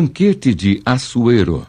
Banquete de Assuero.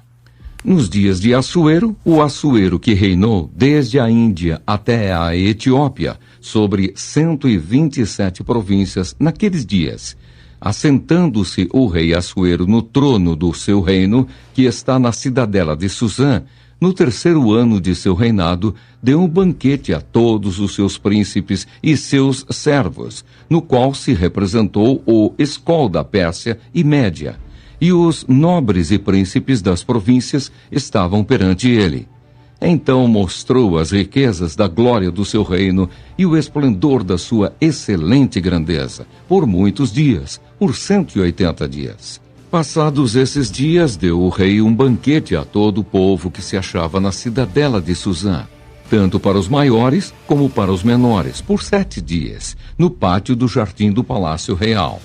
Nos dias de Assuero, o Assuero que reinou desde a Índia até a Etiópia, sobre 127 províncias naqueles dias, assentando-se o rei Assuero no trono do seu reino, que está na cidadela de Susã, no 3º ano de seu reinado, deu um banquete a todos os seus príncipes e seus servos, no qual se representou o escol da Pérsia e Média, e os nobres e príncipes das províncias estavam perante ele. Então mostrou as riquezas da glória do seu reino e o esplendor da sua excelente grandeza, por muitos dias, por 180 dias. Passados esses dias, deu o rei um banquete a todo o povo que se achava na cidadela de Susã, tanto para os maiores como para os menores, por 7 dias, no pátio do jardim do palácio real.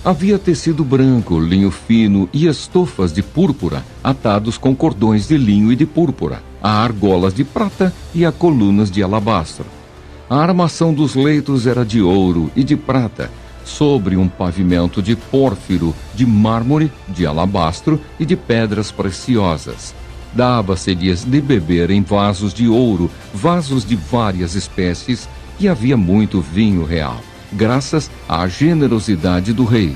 Havia tecido branco, linho fino e estofas de púrpura, atados com cordões de linho e de púrpura, a argolas de prata e a colunas de alabastro. A armação dos leitos era de ouro e de prata, sobre um pavimento de pórfiro, de mármore, de alabastro e de pedras preciosas. Dava-se-lhes de beber em vasos de ouro, vasos de várias espécies, e havia muito vinho real, graças à generosidade do rei.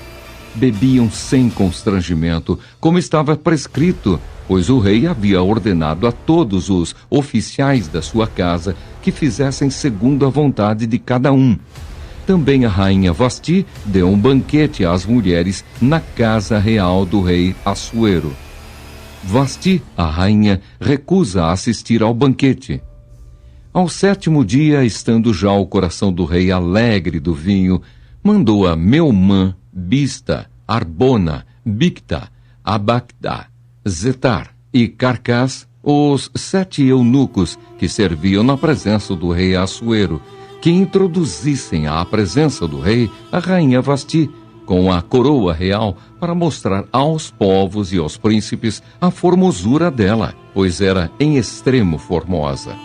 Bebiam sem constrangimento, como estava prescrito, pois o rei havia ordenado a todos os oficiais da sua casa que fizessem segundo a vontade de cada um. Também a rainha Vasti deu um banquete às mulheres na casa real do rei Assuero. Vasti, a rainha, recusa assistir ao banquete. Ao 7º dia, estando já o coração do rei alegre do vinho, mandou a Meumã, Bista, Arbona, Bicta, Abacda, Zetar e Carcás, os 7 eunucos que serviam na presença do rei Assuero, que introduzissem à presença do rei a rainha Vasti, com a coroa real, para mostrar aos povos e aos príncipes a formosura dela, pois era em extremo formosa.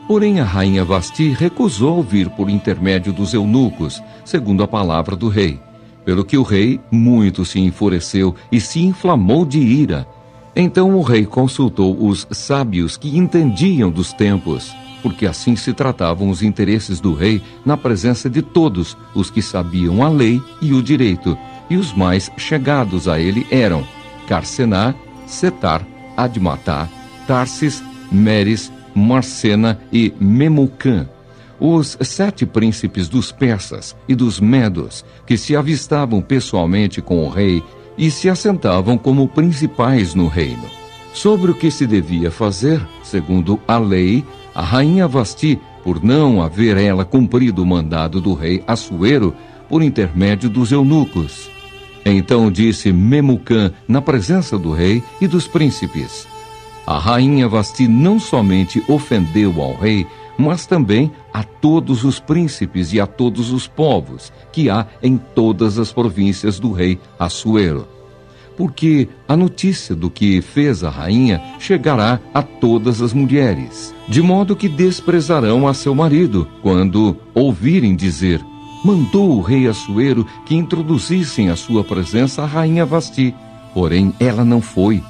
Porém, a rainha Vasti recusou vir por intermédio dos eunucos, segundo a palavra do rei, pelo que o rei muito se enfureceu e se inflamou de ira. Então o rei consultou os sábios que entendiam dos tempos, porque assim se tratavam os interesses do rei na presença de todos os que sabiam a lei e o direito, e os mais chegados a ele eram Carcená, Setar, Admatá, Tarsis, Meres, Marcena e Memucã, os 7 príncipes dos persas e dos medos, que se avistavam pessoalmente com o rei e se assentavam como principais no reino. Sobre o que se devia fazer, segundo a lei, a rainha Vasti, por não haver ela cumprido o mandado do rei Assuero, por intermédio dos eunucos. Então disse Memucã na presença do rei e dos príncipes: a rainha Vasti não somente ofendeu ao rei, mas também a todos os príncipes e a todos os povos que há em todas as províncias do rei Assuero. Porque a notícia do que fez a rainha chegará a todas as mulheres, de modo que desprezarão a seu marido, quando ouvirem dizer: mandou o rei Assuero que introduzissem à sua presença a rainha Vasti, porém ela não foi.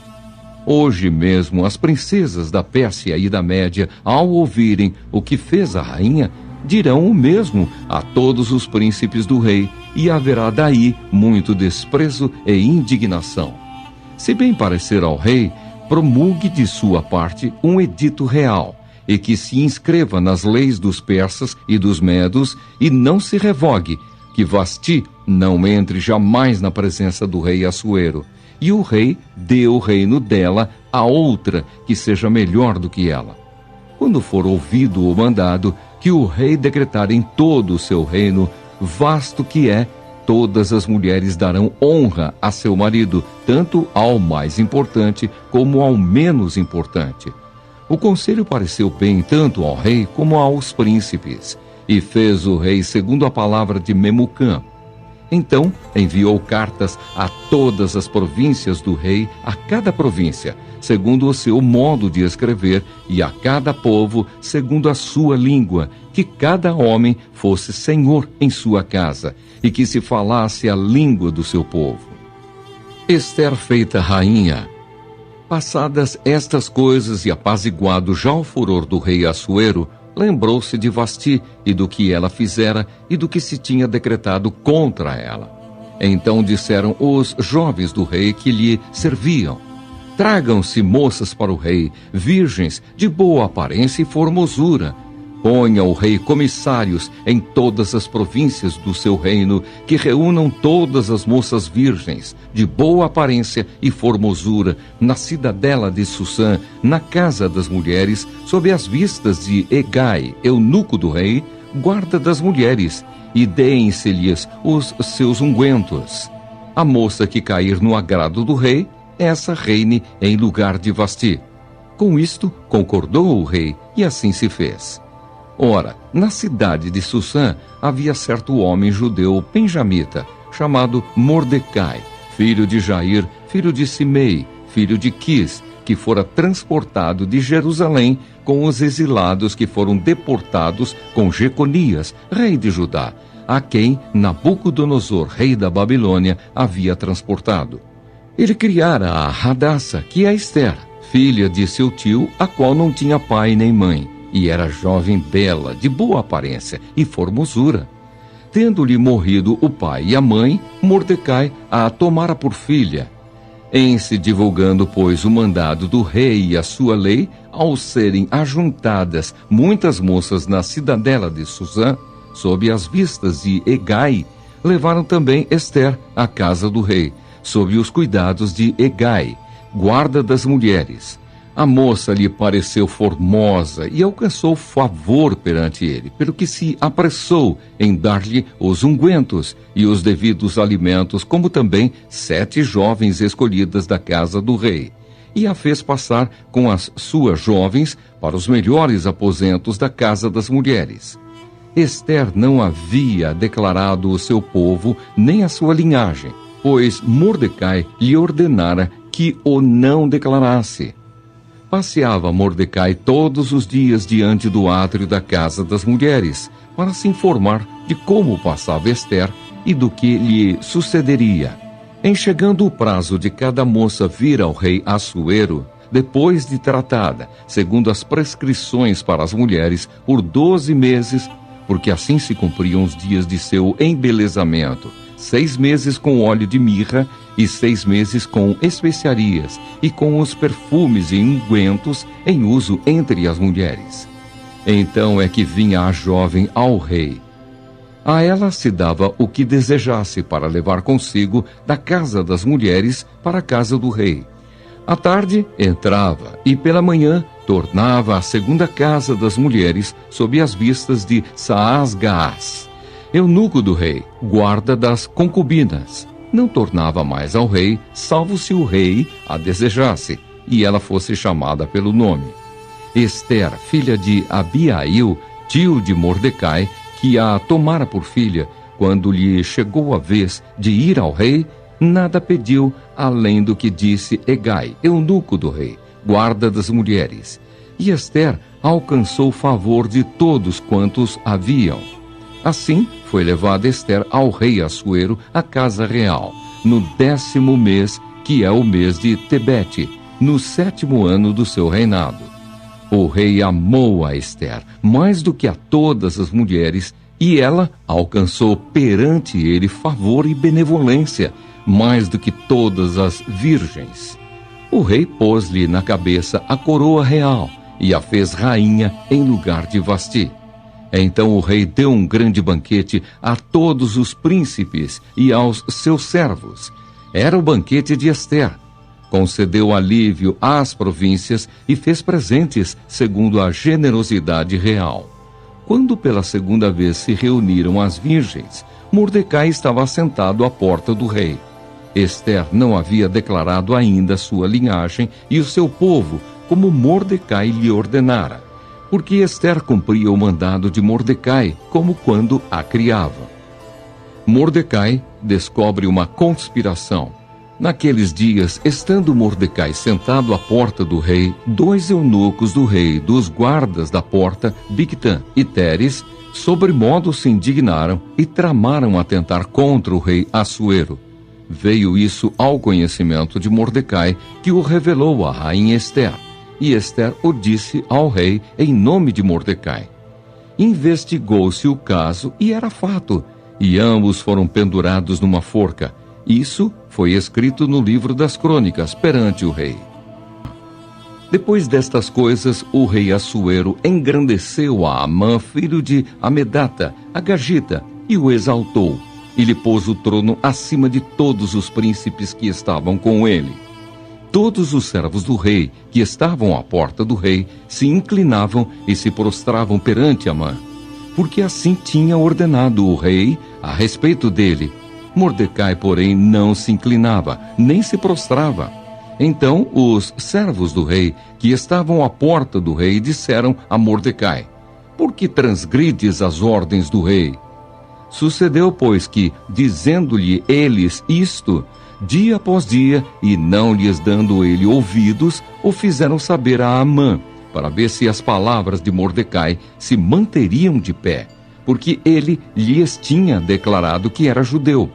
Hoje mesmo as princesas da Pérsia e da Média, ao ouvirem o que fez a rainha, dirão o mesmo a todos os príncipes do rei, e haverá daí muito desprezo e indignação. Se bem parecer ao rei, promulgue de sua parte um edito real, e que se inscreva nas leis dos persas e dos medos, e não se revogue, que Vasti não entre jamais na presença do rei Assuero, e o rei dê o reino dela a outra que seja melhor do que ela. Quando for ouvido o mandado, que o rei decretar em todo o seu reino, vasto que é, todas as mulheres darão honra a seu marido, tanto ao mais importante como ao menos importante. O conselho pareceu bem tanto ao rei como aos príncipes, e fez o rei segundo a palavra de Memucã. Então enviou cartas a todas as províncias do rei, a cada província, segundo o seu modo de escrever, e a cada povo, segundo a sua língua, que cada homem fosse senhor em sua casa, e que se falasse a língua do seu povo. Ester feita rainha. Passadas estas coisas e apaziguado já o furor do rei Assuero, lembrou-se de Vasti e do que ela fizera e do que se tinha decretado contra ela. Então disseram os jovens do rei que lhe serviam: tragam-se moças para o rei, virgens de boa aparência e formosura. Ponha o rei comissários em todas as províncias do seu reino, que reúnam todas as moças virgens, de boa aparência e formosura, na cidadela de Susã, na casa das mulheres, sob as vistas de Hegai, eunuco do rei, guarda das mulheres, e deem-se-lhes os seus ungüentos. A moça que cair no agrado do rei, essa reine em lugar de Vasti. Com isto concordou o rei, e assim se fez. Ora, na cidade de Susã havia certo homem judeu benjamita, chamado Mordecai, filho de Jair, filho de Simei, filho de Quis, que fora transportado de Jerusalém com os exilados que foram deportados com Jeconias, rei de Judá, a quem Nabucodonosor, rei da Babilônia, havia transportado. Ele criara a Hadassa, que é Ester, filha de seu tio, a qual não tinha pai nem mãe, e era jovem bela, de boa aparência e formosura. Tendo-lhe morrido o pai e a mãe, Mordecai a tomara por filha. Em se divulgando, pois, o mandado do rei e a sua lei, ao serem ajuntadas muitas moças na cidadela de Susã, sob as vistas de Hegai, levaram também Ester à casa do rei, sob os cuidados de Hegai, guarda das mulheres. A moça lhe pareceu formosa e alcançou favor perante ele, pelo que se apressou em dar-lhe os ungüentos e os devidos alimentos, como também 7 jovens escolhidas da casa do rei, e a fez passar com as suas jovens para os melhores aposentos da casa das mulheres. Ester não havia declarado o seu povo nem a sua linhagem, pois Mordecai lhe ordenara que o não declarasse. Passeava Mordecai todos os dias diante do átrio da casa das mulheres, para se informar de como passava Ester e do que lhe sucederia. Em chegando o prazo de cada moça vir ao rei Assuero, depois de tratada, segundo as prescrições para as mulheres, por 12 meses, porque assim se cumpriam os dias de seu embelezamento, 6 meses com óleo de mirra e 6 meses com especiarias e com os perfumes e ungüentos em uso entre as mulheres. Então é que vinha a jovem ao rei. A ela se dava o que desejasse para levar consigo da casa das mulheres para a casa do rei. À tarde entrava e pela manhã tornava à segunda casa das mulheres sob as vistas de Saasgaás, eunuco do rei, guarda das concubinas. Não tornava mais ao rei, salvo se o rei a desejasse, e ela fosse chamada pelo nome. Ester, filha de Abiail, tio de Mordecai, que a tomara por filha, quando lhe chegou a vez de ir ao rei, nada pediu, além do que disse Hegai, eunuco do rei, guarda das mulheres. E Ester alcançou o favor de todos quantos haviam. Assim, foi levada Ester ao rei Assuero à casa real, no 10º mês, que é o mês de Tebete, no 7º ano do seu reinado. O rei amou a Ester, mais do que a todas as mulheres, e ela alcançou perante ele favor e benevolência, mais do que todas as virgens. O rei pôs-lhe na cabeça a coroa real, e a fez rainha em lugar de Vasti. Então o rei deu um grande banquete a todos os príncipes e aos seus servos. Era o banquete de Ester. Concedeu alívio às províncias e fez presentes segundo a generosidade real. Quando pela segunda vez se reuniram as virgens, Mordecai estava sentado à porta do rei. Ester não havia declarado ainda sua linhagem e o seu povo, como Mordecai lhe ordenara, porque Ester cumpria o mandado de Mordecai, como quando a criava. Mordecai descobre uma conspiração. Naqueles dias, estando Mordecai sentado à porta do rei, 2 eunucos do rei, dos guardas da porta, Bigtã e Teres, sobremodo se indignaram e tramaram atentar contra o rei Assuero. Veio isso ao conhecimento de Mordecai, que o revelou à rainha Ester. E Ester o disse ao rei em nome de Mordecai. Investigou-se o caso e era fato, e ambos foram pendurados numa forca. Isso foi escrito no livro das crônicas perante o rei. Depois destas coisas, o rei Assuero engrandeceu a Amã, filho de Amedata, Agagita, e o exaltou, e lhe pôs o trono acima de todos os príncipes que estavam com ele. Todos os servos do rei, que estavam à porta do rei, se inclinavam e se prostravam perante Amã, porque assim tinha ordenado o rei a respeito dele. Mordecai, porém, não se inclinava, nem se prostrava. Então os servos do rei, que estavam à porta do rei, disseram a Mordecai: por que transgrides as ordens do rei? Sucedeu, pois, que, dizendo-lhe eles isto, dia após dia, e não lhes dando ele ouvidos, o fizeram saber a Amã, para ver se as palavras de Mordecai se manteriam de pé, porque ele lhes tinha declarado que era judeu.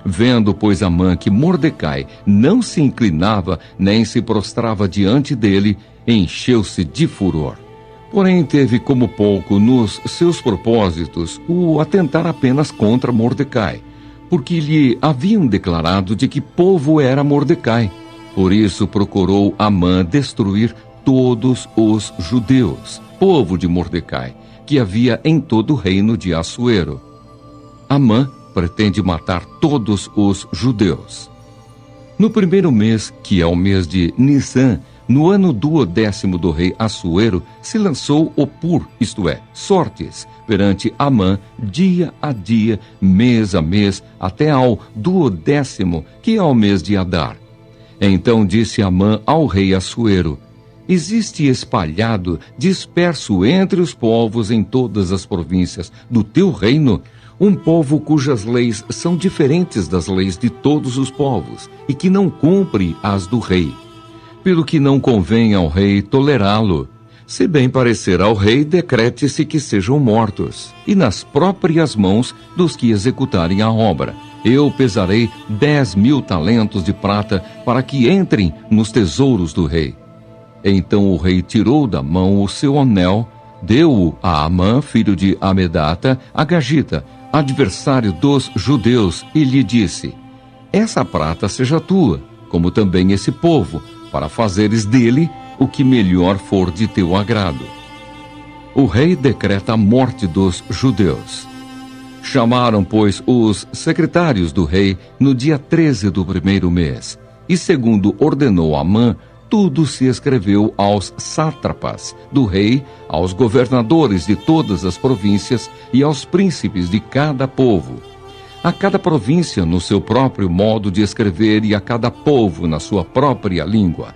Vendo, pois, Amã que Mordecai não se inclinava nem se prostrava diante dele, encheu-se de furor. Porém, teve como pouco nos seus propósitos o atentar apenas contra Mordecai, porque lhe haviam declarado de que povo era Mordecai. Por isso procurou Amã destruir todos os judeus, povo de Mordecai, que havia em todo o reino de Assuero. Amã pretende matar todos os judeus. No primeiro mês, que é o mês de Nisã, no ano 12º do rei Assuero, se lançou o Pur, isto é, sortes, perante Amã, dia a dia, mês a mês, até ao 12º, que é o mês de Adar. Então disse Amã ao rei Assuero: existe espalhado, disperso entre os povos em todas as províncias do teu reino, um povo cujas leis são diferentes das leis de todos os povos, e que não cumpre as do rei. Pelo que não convém ao rei tolerá-lo. Se bem parecer ao rei, decrete-se que sejam mortos, e nas próprias mãos dos que executarem a obra. Eu pesarei 10.000 talentos de prata para que entrem nos tesouros do rei. Então o rei tirou da mão o seu anel, deu-o a Amã, filho de Amedata, Agagita, adversário dos judeus, e lhe disse: essa prata seja tua, como também esse povo, para fazeres dele o que melhor for de teu agrado. O rei decreta a morte dos judeus. Chamaram, pois, os secretários do rei no dia 13 do primeiro mês, e segundo ordenou Amã, tudo se escreveu aos sátrapas do rei, aos governadores de todas as províncias e aos príncipes de cada povo. A cada província no seu próprio modo de escrever e a cada povo na sua própria língua.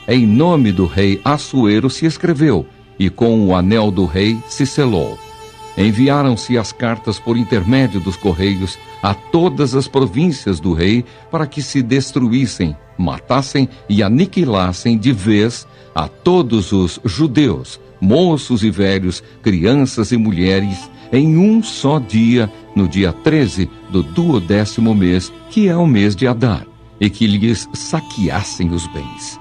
Em nome do rei Assuero se escreveu, e com o anel do rei se selou. Enviaram-se as cartas por intermédio dos correios a todas as províncias do rei para que se destruíssem, matassem e aniquilassem de vez a todos os judeus, moços e velhos, crianças e mulheres, em um só dia, no dia 13 do 12º mês, que é o mês de Adar, e que lhes saqueassem os bens.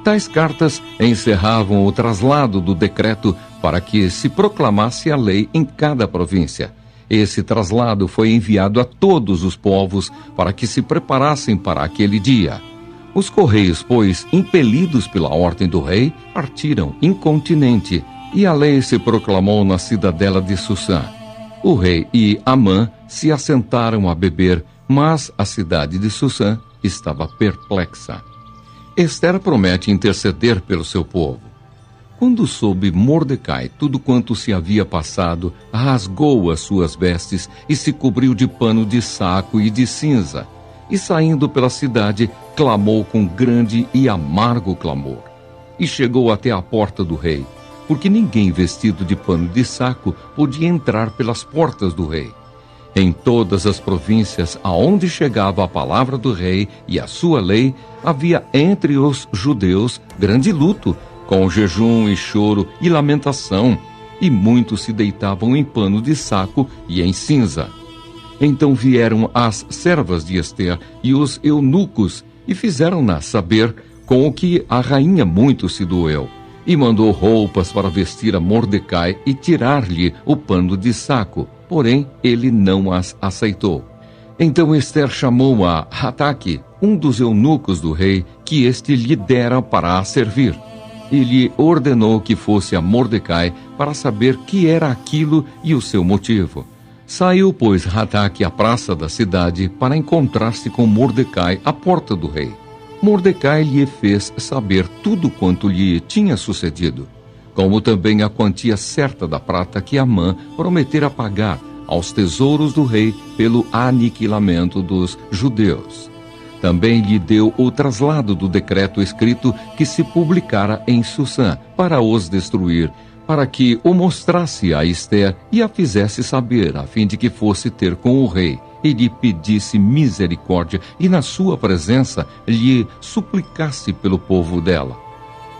Tais cartas encerravam o traslado do decreto para que se proclamasse a lei em cada província. Esse traslado foi enviado a todos os povos para que se preparassem para aquele dia. Os correios, pois, impelidos pela ordem do rei, partiram incontinenti, e a lei se proclamou na cidadela de Susã. O rei e Amã se assentaram a beber, mas a cidade de Susã estava perplexa. Ester promete interceder pelo seu povo. Quando soube Mordecai tudo quanto se havia passado, rasgou as suas vestes e se cobriu de pano de saco e de cinza, e saindo pela cidade, clamou com grande e amargo clamor. E chegou até a porta do rei, porque ninguém vestido de pano de saco podia entrar pelas portas do rei. Em todas as províncias aonde chegava a palavra do rei e a sua lei, havia entre os judeus grande luto, com jejum e choro e lamentação, e muitos se deitavam em pano de saco e em cinza. Então vieram as servas de Ester e os eunucos e fizeram-na saber com o que a rainha muito se doeu. E mandou roupas para vestir a Mordecai e tirar-lhe o pano de saco. Porém, ele não as aceitou. Então Ester chamou a Hataque, um dos eunucos do rei, que este lhe dera para a servir. E lhe ordenou que fosse a Mordecai para saber que era aquilo e o seu motivo. Saiu, pois, Hataque à praça da cidade para encontrar-se com Mordecai à porta do rei. Mordecai lhe fez saber tudo quanto lhe tinha sucedido, como também a quantia certa da prata que Amã prometera pagar aos tesouros do rei pelo aniquilamento dos judeus. Também lhe deu o traslado do decreto escrito que se publicara em Susã para os destruir, para que o mostrasse a Ester e a fizesse saber, a fim de que fosse ter com o rei e lhe pedisse misericórdia e na sua presença lhe suplicasse pelo povo dela.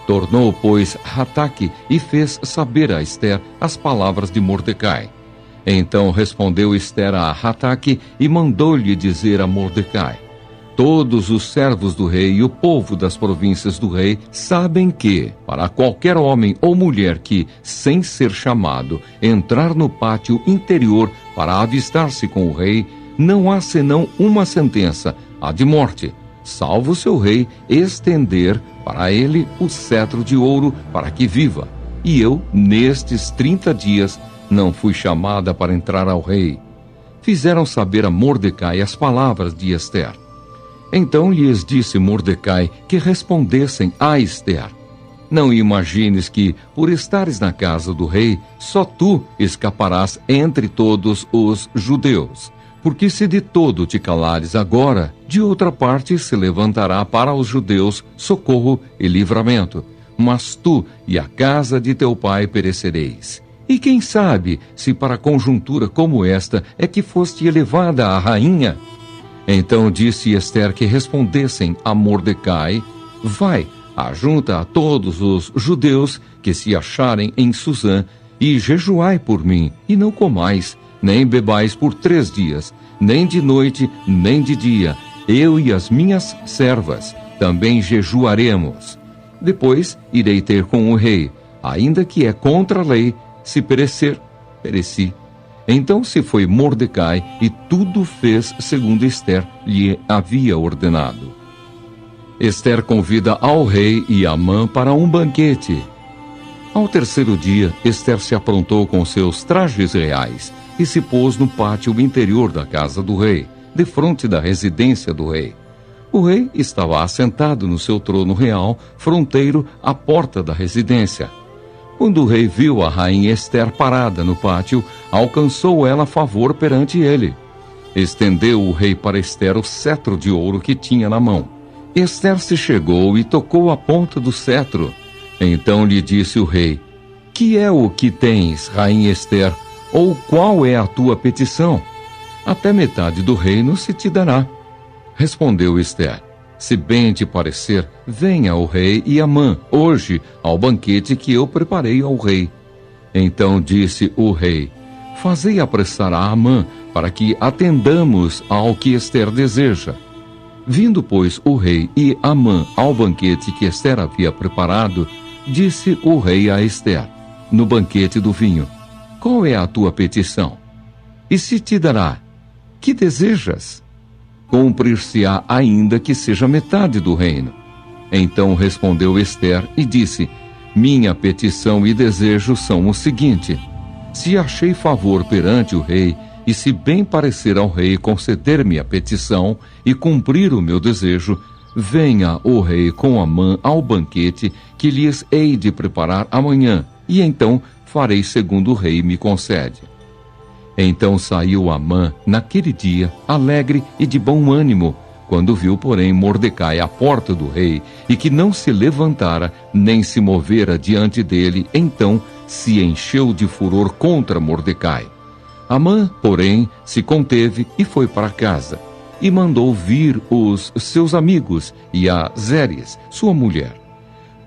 Tornou, pois, Hataque e fez saber a Ester as palavras de Mordecai. Então respondeu Ester a Hataque e mandou-lhe dizer a Mordecai: todos os servos do rei e o povo das províncias do rei sabem que, para qualquer homem ou mulher que, sem ser chamado, entrar no pátio interior para avistar-se com o rei, não há senão uma sentença, a de morte, salvo seu rei estender para ele o cetro de ouro para que viva. E eu, nestes 30 dias, não fui chamada para entrar ao rei. Fizeram saber a Mordecai as palavras de Ester. Então lhes disse Mordecai que respondessem a Ester: não imagines que, por estares na casa do rei, só tu escaparás entre todos os judeus. Porque se de todo te calares agora, de outra parte se levantará para os judeus socorro e livramento. Mas tu e a casa de teu pai perecereis. E quem sabe se para conjuntura como esta é que foste elevada a rainha? Então disse Ester que respondessem a Mordecai: vai, ajunta a todos os judeus que se acharem em Susã, e jejuai por mim, e não comais, nem bebais por 3 dias, nem de noite, nem de dia. Eu e as minhas servas também jejuaremos. Depois irei ter com o rei, ainda que é contra a lei, se perecer, pereci. Então se foi Mordecai e tudo fez segundo Ester lhe havia ordenado. Ester convida ao rei e Amã para um banquete. Ao 3º dia, Ester se aprontou com seus trajes reais e se pôs no pátio interior da casa do rei, defronte da residência do rei. O rei estava assentado no seu trono real, fronteiro à porta da residência. Quando o rei viu a rainha Ester parada no pátio, alcançou ela favor perante ele. Estendeu o rei para Ester o cetro de ouro que tinha na mão. Ester se chegou e tocou a ponta do cetro. Então lhe disse o rei: que é o que tens, rainha Ester, ou qual é a tua petição? Até metade do reino se te dará. Respondeu Ester: se bem te parecer, venha o rei e Amã hoje ao banquete que eu preparei ao rei. Então disse o rei: fazei apressar a Amã, para que atendamos ao que Ester deseja. Vindo, pois, o rei e Amã ao banquete que Ester havia preparado, disse o rei a Ester, no banquete do vinho: qual é a tua petição? E se te dará, que desejas? Cumprir-se-á ainda que seja metade do reino. Então respondeu Ester e disse: minha petição e desejo são o seguinte: se achei favor perante o rei, e se bem parecer ao rei conceder-me a petição e cumprir o meu desejo, venha o rei com Amã ao banquete que lhes hei de preparar amanhã, e então farei segundo o rei me concede. Então saiu Amã naquele dia, alegre e de bom ânimo, quando viu, porém, Mordecai à porta do rei, e que não se levantara, nem se movera diante dele, então se encheu de furor contra Mordecai. Amã, porém, se conteve e foi para casa, e mandou vir os seus amigos e a Zéres, sua mulher.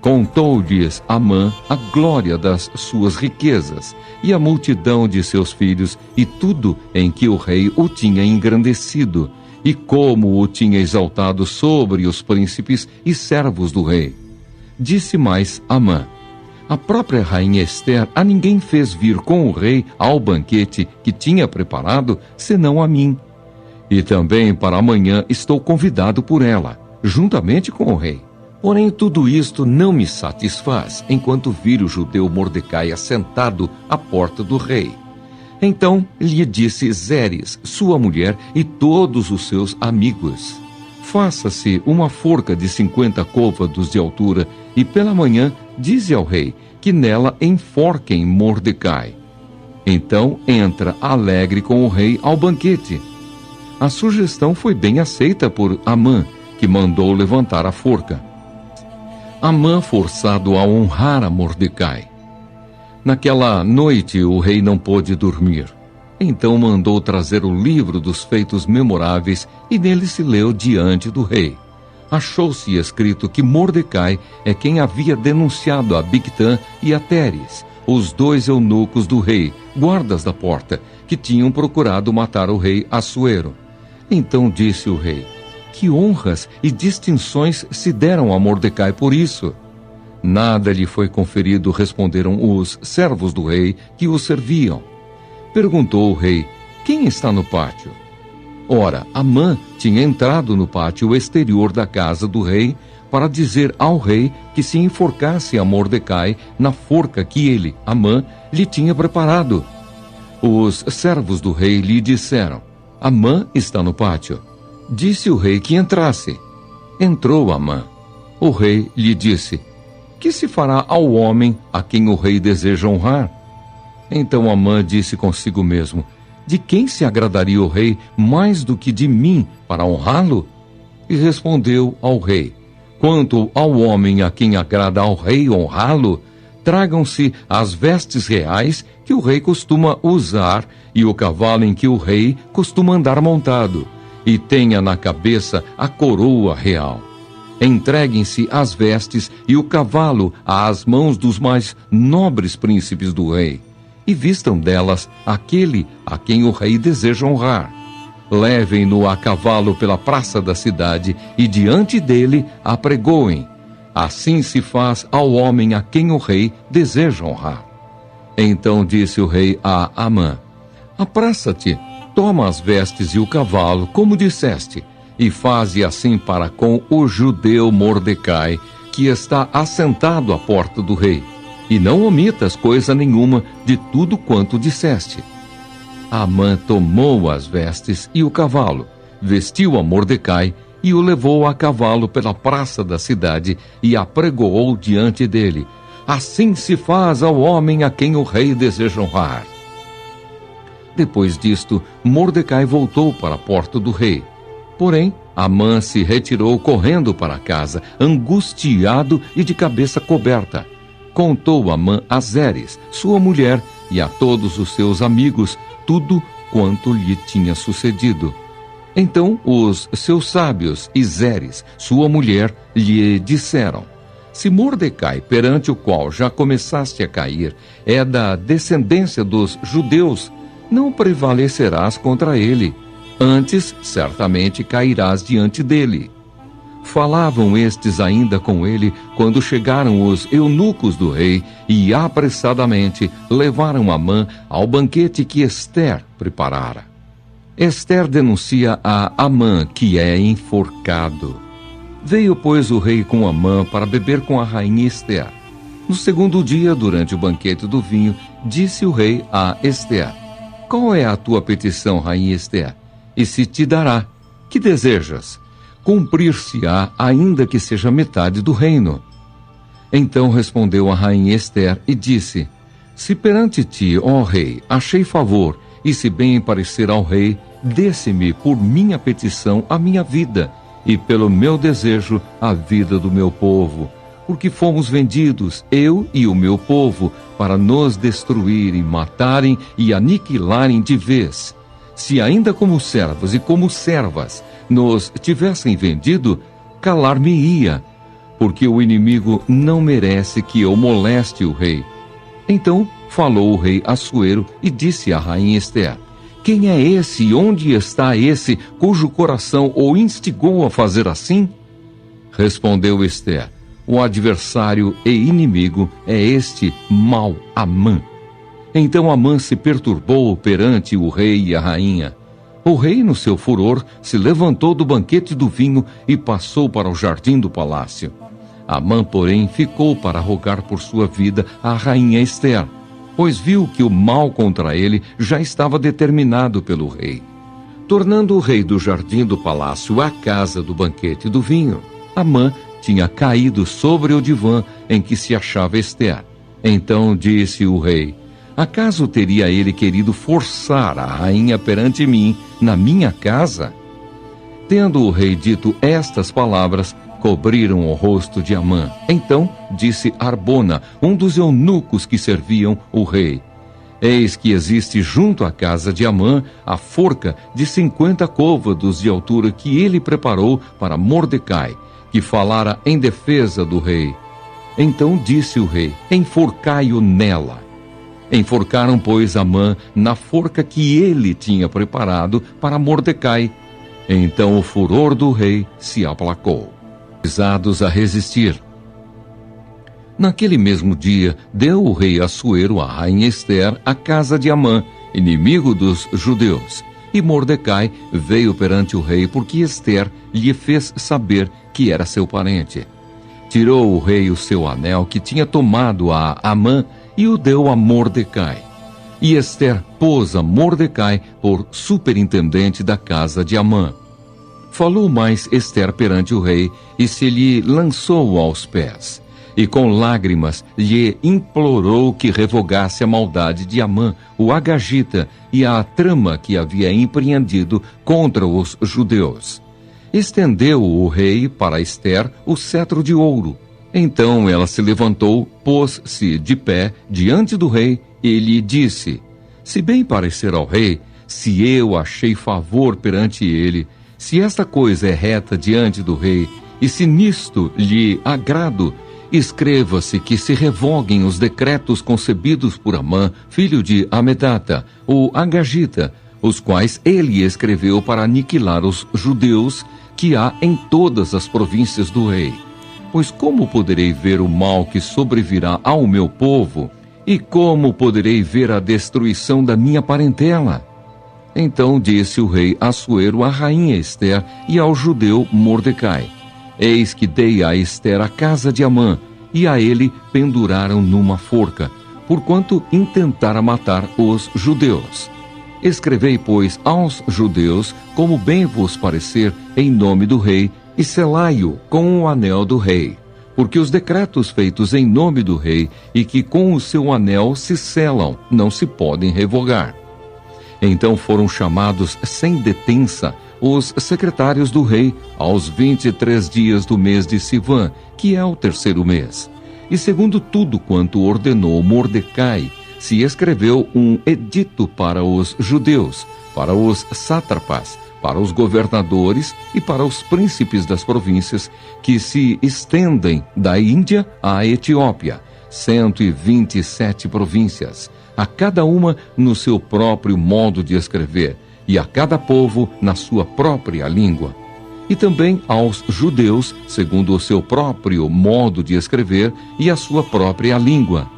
Contou-lhes Amã a glória das suas riquezas e a multidão de seus filhos e tudo em que o rei o tinha engrandecido e como o tinha exaltado sobre os príncipes e servos do rei. Disse mais Amã: a própria rainha Ester a ninguém fez vir com o rei ao banquete que tinha preparado, senão a mim. E também para amanhã estou convidado por ela, juntamente com o rei. Porém, tudo isto não me satisfaz, enquanto vir o judeu Mordecai assentado à porta do rei. Então lhe disse Zeres, sua mulher, e todos os seus amigos: faça-se uma forca de 50 côvados de altura, e pela manhã dize ao rei que nela enforquem Mordecai. Então entra alegre com o rei ao banquete. A sugestão foi bem aceita por Amã, que mandou levantar a forca. Amã forçado a honrar a Mordecai. Naquela noite o rei não pôde dormir. Então mandou trazer o livro dos feitos memoráveis e nele se leu diante do rei. Achou-se escrito que Mordecai é quem havia denunciado a Bigtã e a Teres, os dois eunucos do rei, guardas da porta, que tinham procurado matar o rei Assuero. Então disse o rei: que honras e distinções se deram a Mordecai por isso? Nada lhe foi conferido, responderam os servos do rei que o serviam. Perguntou o rei: quem está no pátio? Ora, Amã tinha entrado no pátio exterior da casa do rei para dizer ao rei que se enforcasse a Mordecai na forca que ele, Amã, lhe tinha preparado. Os servos do rei lhe disseram: Amã está no pátio. Disse o rei que entrasse. Entrou Amã. O rei lhe disse: que se fará ao homem a quem o rei deseja honrar? Então Amã disse consigo mesmo: de quem se agradaria o rei mais do que de mim para honrá-lo? E respondeu ao rei: quanto ao homem a quem agrada ao rei honrá-lo, tragam-se as vestes reais que o rei costuma usar e o cavalo em que o rei costuma andar montado, e tenha na cabeça a coroa real. Entreguem-se as vestes e o cavalo às mãos dos mais nobres príncipes do rei, e vistam delas aquele a quem o rei deseja honrar. Levem-no a cavalo pela praça da cidade e diante dele apregoem. Assim se faz ao homem a quem o rei deseja honrar. Então disse o rei a Amã: apressa-te, toma as vestes e o cavalo, como disseste, e faze assim para com o judeu Mordecai, que está assentado à porta do rei, e não omitas coisa nenhuma de tudo quanto disseste. Amã tomou as vestes e o cavalo, vestiu a Mordecai e o levou a cavalo pela praça da cidade e apregoou diante dele. Assim se faz ao homem a quem o rei deseja honrar. Depois disto, Mordecai voltou para a porta do rei. Porém, Amã se retirou correndo para casa, angustiado e de cabeça coberta. Contou Amã a Zeres, sua mulher, e a todos os seus amigos tudo quanto lhe tinha sucedido. Então os seus sábios e Zeres, sua mulher, lhe disseram: se Mordecai, perante o qual já começaste a cair, é da descendência dos judeus, não prevalecerás contra ele. Antes, certamente cairás diante dele. Falavam estes ainda com ele, quando chegaram os eunucos do rei, e apressadamente levaram Amã ao banquete que Ester preparara. Ester denuncia a Amã que é enforcado. Veio, pois, o rei com Amã para beber com a rainha Ester. No segundo dia, durante o banquete do vinho, disse o rei a Ester: qual é a tua petição, rainha Ester? E se te dará. Que desejas? Cumprir-se-á, ainda que seja metade do reino. Então respondeu a rainha Ester e disse: se perante ti, ó rei, achei favor, e se bem parecer ao rei, dê-se-me por minha petição a minha vida, e pelo meu desejo a vida do meu povo, porque fomos vendidos, eu e o meu povo, para nos destruírem, matarem e aniquilarem de vez. Se ainda como servos e como servas nos tivessem vendido, calar-me-ia. porque o inimigo não merece que eu moleste o rei. Então falou o rei Assuero e disse à rainha Ester: quem é esse e onde está esse cujo coração o instigou a fazer assim? Respondeu Ester: o adversário e inimigo é este mau Amã. Então Amã se perturbou perante o rei e a rainha. O rei, no seu furor, se levantou do banquete do vinho e passou para o jardim do palácio. Amã, porém, ficou para rogar por sua vida à rainha Ester, pois viu que o mal contra ele já estava determinado pelo rei. Tornando o rei do jardim do palácio à casa do banquete do vinho, Amã tinha caído sobre o divã em que se achava Ester. Então disse o rei: acaso teria ele querido forçar a rainha perante mim, na minha casa? Tendo o rei dito estas palavras, cobriram o rosto de Amã. Então disse Arbona, um dos eunucos que serviam o rei: eis que existe junto à casa de Amã a forca de 50 côvados de altura que ele preparou para Mordecai, que falara em defesa do rei. Então disse o rei: enforcai-o nela. Enforcaram, pois, Amã na forca que ele tinha preparado para Mordecai. Então o furor do rei se aplacou. Autorizados a resistir. Naquele mesmo dia, deu o rei Assuero à rainha Ester a casa de Amã, inimigo dos judeus. E Mordecai veio perante o rei, porque Ester lhe fez saber que era seu parente. Tirou o rei o seu anel que tinha tomado a Amã e o deu a Mordecai. E Ester pôs a Mordecai por superintendente da casa de Amã. Falou mais Ester perante o rei e se lhe lançou aos pés. E com lágrimas lhe implorou que revogasse a maldade de Amã, o agagita, e a trama que havia empreendido contra os judeus. Estendeu o rei para Ester o cetro de ouro. Então ela se levantou, pôs-se de pé diante do rei e lhe disse: se bem parecer ao rei, se eu achei favor perante ele, se esta coisa é reta diante do rei, e se nisto lhe agrado, escreva-se que se revoguem os decretos concebidos por Amã, filho de Amedata, o agagita, os quais ele escreveu para aniquilar os judeus que há em todas as províncias do rei. Pois como poderei ver o mal que sobrevirá ao meu povo? E como poderei ver a destruição da minha parentela? Então disse o rei Assuero à rainha Ester e ao judeu Mordecai: eis que dei a Ester a casa de Amã, e a ele penduraram numa forca, porquanto intentara matar os judeus. Escrevei, pois, aos judeus, como bem vos parecer, em nome do rei, e selai-o com o anel do rei. Porque os decretos feitos em nome do rei, e que com o seu anel se selam, não se podem revogar. Então foram chamados sem detença os secretários do rei aos 23 dias do mês de Sivan, que é o terceiro mês. E segundo tudo quanto ordenou Mordecai, se escreveu um edito para os judeus, para os sátrapas, para os governadores e para os príncipes das províncias que se estendem da Índia à Etiópia, 127 províncias, a cada uma no seu próprio modo de escrever, e a cada povo na sua própria língua. E também aos judeus, segundo o seu próprio modo de escrever e a sua própria língua.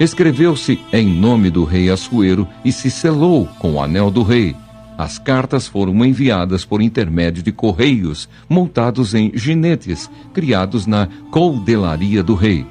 Escreveu-se em nome do rei Assuero e se selou com o anel do rei. As cartas foram enviadas por intermédio de correios, montados em jinetes, criados na coldelaria do rei.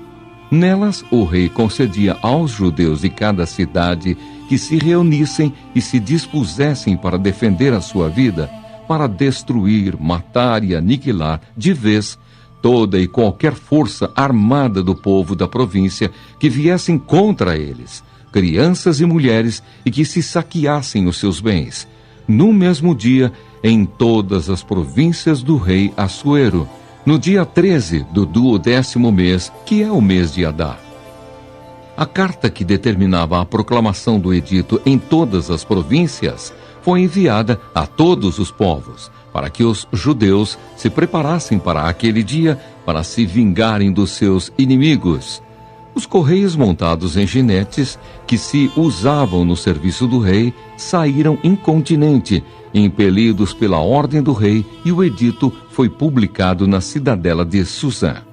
Nelas, o rei concedia aos judeus de cada cidade que se reunissem e se dispusessem para defender a sua vida, para destruir, matar e aniquilar de vez toda e qualquer força armada do povo da província que viessem contra eles, crianças e mulheres, e que se saqueassem os seus bens, no mesmo dia, em todas as províncias do rei Assuero, no dia 13 do 12º mês, que é o mês de Adar. A carta que determinava a proclamação do edito em todas as províncias foi enviada a todos os povos, para que os judeus se preparassem para aquele dia, para se vingarem dos seus inimigos. Os correios montados em jinetes, que se usavam no serviço do rei, saíram incontinenti, impelidos pela ordem do rei, e o edito foi publicado na cidadela de Susã.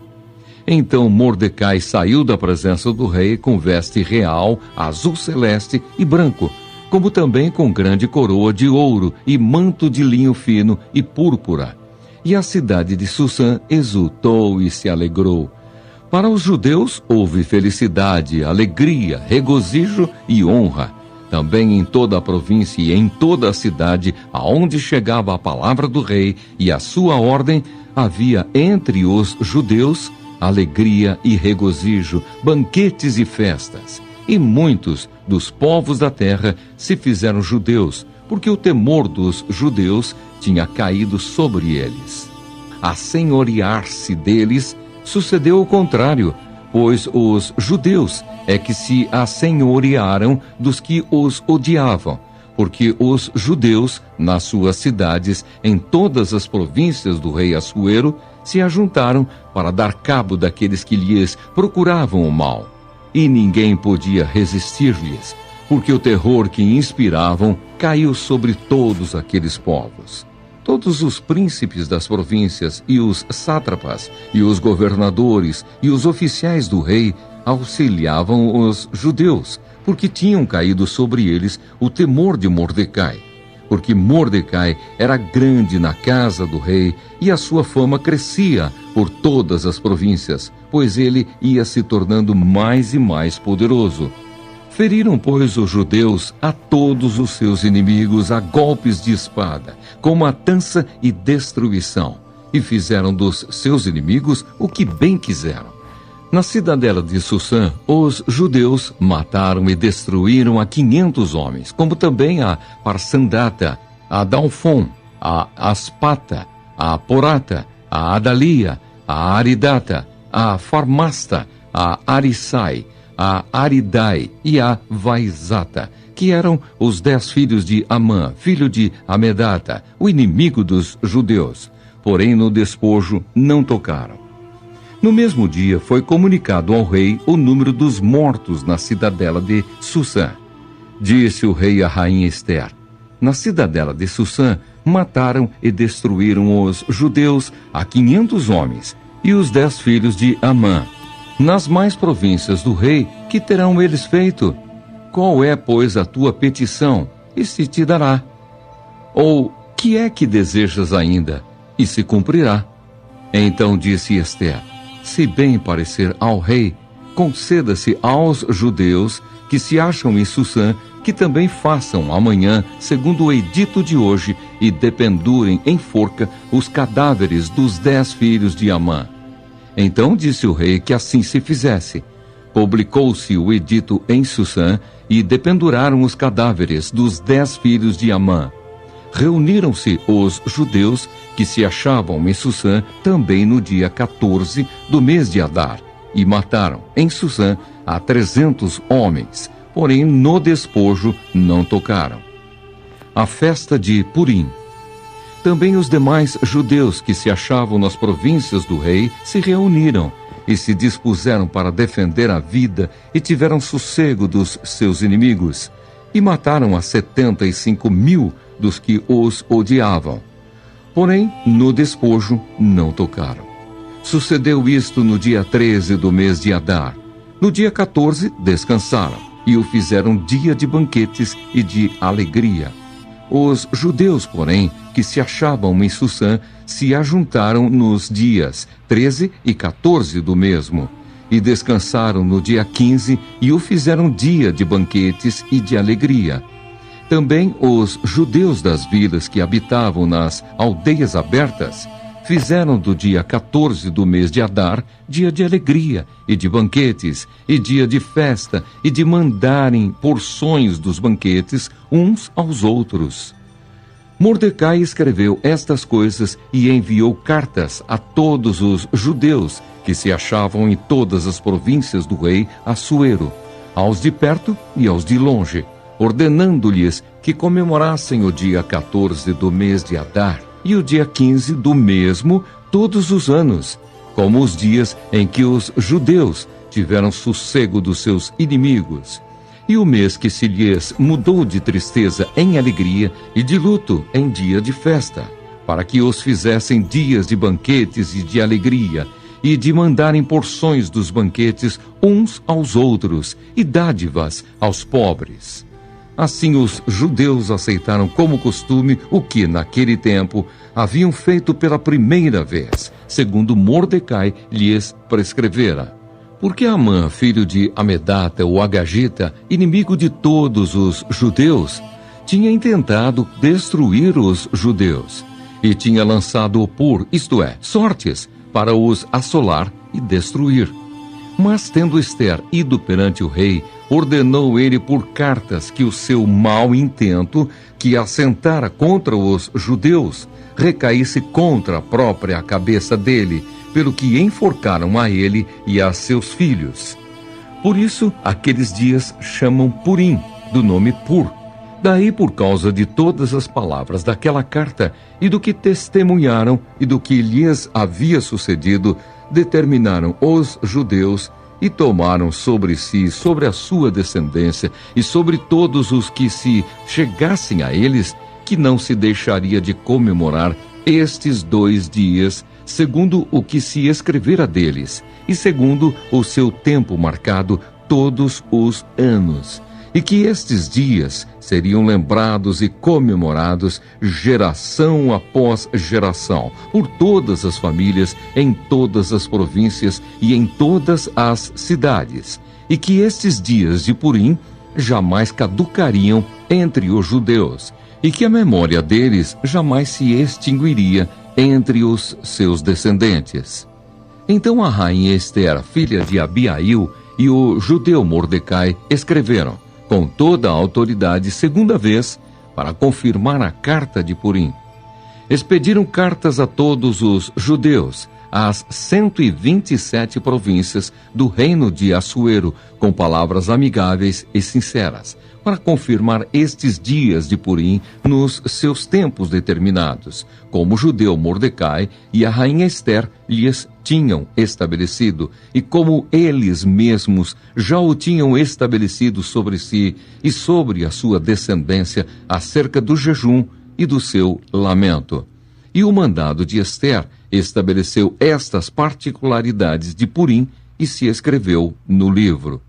Então Mordecai saiu da presença do rei com veste real, azul celeste e branco, como também com grande coroa de ouro e manto de linho fino e púrpura. E a cidade de Susã exultou e se alegrou. Para os judeus houve felicidade, alegria, regozijo e honra. Também em toda a província e em toda a cidade, aonde chegava a palavra do rei e a sua ordem, havia entre os judeus alegria e regozijo, banquetes e festas. E muitos dos povos da terra se fizeram judeus, porque o temor dos judeus tinha caído sobre eles. A senhorear-se deles sucedeu o contrário, pois os judeus é que se assenhorearam dos que os odiavam, porque os judeus, nas suas cidades, em todas as províncias do rei Assuero, se ajuntaram para dar cabo daqueles que lhes procuravam o mal. E ninguém podia resistir-lhes, porque o terror que inspiravam caiu sobre todos aqueles povos. Todos os príncipes das províncias e os sátrapas e os governadores e os oficiais do rei auxiliavam os judeus, porque tinham caído sobre eles o temor de Mordecai. Porque Mordecai era grande na casa do rei e a sua fama crescia por todas as províncias, pois ele ia se tornando mais e mais poderoso. Feriram, pois, os judeus a todos os seus inimigos a golpes de espada, com matança e destruição, e fizeram dos seus inimigos o que bem quiseram. Na cidadela de Susã, os judeus mataram e destruíram a 500 homens, como também a Parsandata, a Dalfon, a Aspata, a Porata, a Adalia, a Aridata, a Farmasta, a Arisai, a Aridai e a Vaizata, que eram os 10 filhos de Amã, filho de Amedata, o inimigo dos judeus. Porém, no despojo não tocaram. No mesmo dia foi comunicado ao rei o número dos mortos na cidadela de Susã. Disse o rei à rainha Ester: na cidadela de Susã mataram e destruíram os judeus a 500 homens e os 10 filhos de Amã. Nas mais províncias do rei, que terão eles feito? Qual é, pois, a tua petição? E se te dará. Ou, que é que desejas ainda? E se cumprirá. Então disse Ester: se bem parecer ao rei, conceda-se aos judeus que se acham em Susã, que também façam amanhã, segundo o edito de hoje, e dependurem em forca os cadáveres dos 10 filhos de Amã. Então disse o rei que assim se fizesse. Publicou-se o edito em Susã, e dependuraram os cadáveres dos 10 filhos de Amã. Reuniram-se os judeus que se achavam em Susã também no dia 14 do mês de Adar, e mataram em Susã a 300 homens, porém no despojo não tocaram. A festa de Purim. Também os demais judeus que se achavam nas províncias do rei se reuniram e se dispuseram para defender a vida e tiveram sossego dos seus inimigos, e mataram a 75.000 dos que os odiavam. Porém, no despojo não tocaram. Sucedeu isto no dia 13 do mês de Adar. No dia 14 descansaram, e o fizeram dia de banquetes e de alegria. Os judeus, porém, que se achavam em Susã, se ajuntaram nos dias 13 e 14 do mesmo, e descansaram no dia 15, e o fizeram dia de banquetes e de alegria. Também os judeus das vilas que habitavam nas aldeias abertas fizeram do dia 14 do mês de Adar dia de alegria e de banquetes, e dia de festa, e de mandarem porções dos banquetes uns aos outros. Mordecai escreveu estas coisas e enviou cartas a todos os judeus que se achavam em todas as províncias do rei Assuero, aos de perto e aos de longe, ordenando-lhes que comemorassem o dia 14 do mês de Adar e o dia 15 do mesmo todos os anos, como os dias em que os judeus tiveram sossego dos seus inimigos, e o mês que se lhes mudou de tristeza em alegria e de luto em dia de festa, para que os fizessem dias de banquetes e de alegria, e de mandarem porções dos banquetes uns aos outros, e dádivas aos pobres. Assim os judeus aceitaram como costume o que, naquele tempo, haviam feito pela primeira vez, segundo Mordecai lhes prescrevera. Porque Amã, filho de Amedata, o Agagita, inimigo de todos os judeus, tinha intentado destruir os judeus, e tinha lançado opor, isto é, sortes, para os assolar e destruir. Mas, tendo Ester ido perante o rei, ordenou ele por cartas que o seu mau intento, que assentara contra os judeus, recaísse contra a própria cabeça dele, pelo que enforcaram a ele e a seus filhos. Por isso, aqueles dias chamam Purim, do nome Pur. Daí, por causa de todas as palavras daquela carta e do que testemunharam e do que lhes havia sucedido, determinaram os judeus e tomaram sobre si, sobre a sua descendência e sobre todos os que se chegassem a eles, que não se deixaria de comemorar estes 2 dias, segundo o que se escrevera deles, e segundo o seu tempo marcado todos os anos, e que estes dias seriam lembrados e comemorados geração após geração, por todas as famílias, em todas as províncias e em todas as cidades, e que estes dias de Purim jamais caducariam entre os judeus, e que a memória deles jamais se extinguiria entre os seus descendentes. Então a rainha Ester, filha de Abiail, e o judeu Mordecai escreveram, com toda a autoridade, segunda vez, para confirmar a carta de Purim. Expediram cartas a todos os judeus, às 127 províncias do reino de Assuero, com palavras amigáveis e sinceras, para confirmar estes dias de Purim nos seus tempos determinados, como o judeu Mordecai e a rainha Ester lhes tinham estabelecido, e como eles mesmos já o tinham estabelecido sobre si e sobre a sua descendência acerca do jejum e do seu lamento. E o mandado de Ester estabeleceu estas particularidades de Purim e se escreveu no livro.